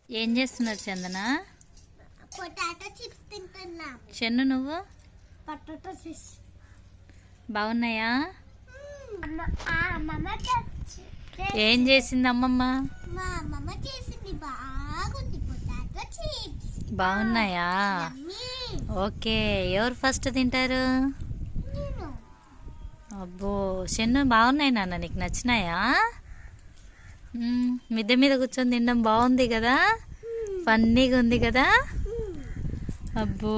ఏం చేస్తున్నారు చందన? Potato chips తింటున్నా. చెన్ను నువ్వు? పొటాటో చిప్స్ బాగున్నాయా? అమ్మమ్మ ఏం చేసింది అమ్మమ్మ? మా అమ్మమ్మ చేసింది, బాగుంది. పొటాటో చిప్స్ బాగున్నాయా? ఓకే, ఎవరు ఫస్ట్ తింటారు? నేను. అబ్బో చెన్ను, బాగున్నాయి నాన్న, నీకు నచ్చినాయా? మిద్దె మీద కూర్చొని తినడం బాగుంది కదా, ఫన్నీగా ఉంది కదా. అబ్బో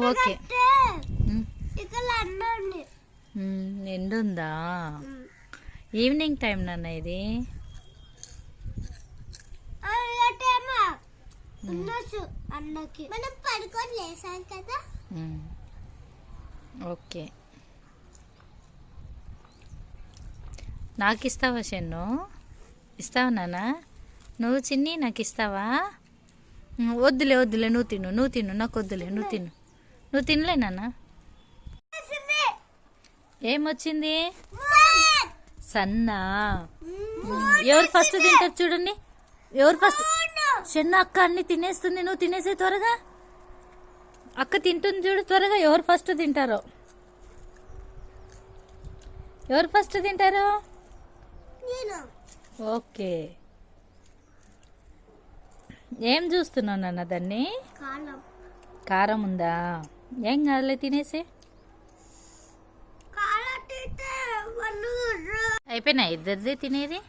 ఓకే. ఎండుందా? ఈవినింగ్ టైం నాన్న ఇది. మనం పడుకొని లేసాం కదా. ఓకే, నాకు ఇస్తావా చెన్ను? ఇస్తావా నాన్న? నువ్వు చిన్ని నాకు ఇస్తావా? వద్దులే వద్దులే, నువ్వు తిను, నాకు వద్దులే, నువ్వు తినలే నాన్న. ఏమొచ్చింది? సన్నా. ఎవరు ఫస్ట్ తింటారు చూడండి, ఎవరు ఫస్ట్? చెన్ను అక్క అన్ని తినేస్తుంది, నువ్వు తినేసే త్వరగా. అక్క తింటుంది చూడు త్వరగా. ఎవరు ఫస్ట్ తింటారో? ఎవరు ఫస్ట్ తింటారు? ఓకే. ఏం చూస్తున్నావు నాన్న దాన్ని? కారం ఉందా? ఏం కాదులే, తినేసి. అయిపోయినా ఇద్దరిది తినేది?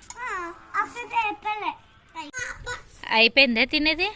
అయిపోయిందే తినేది?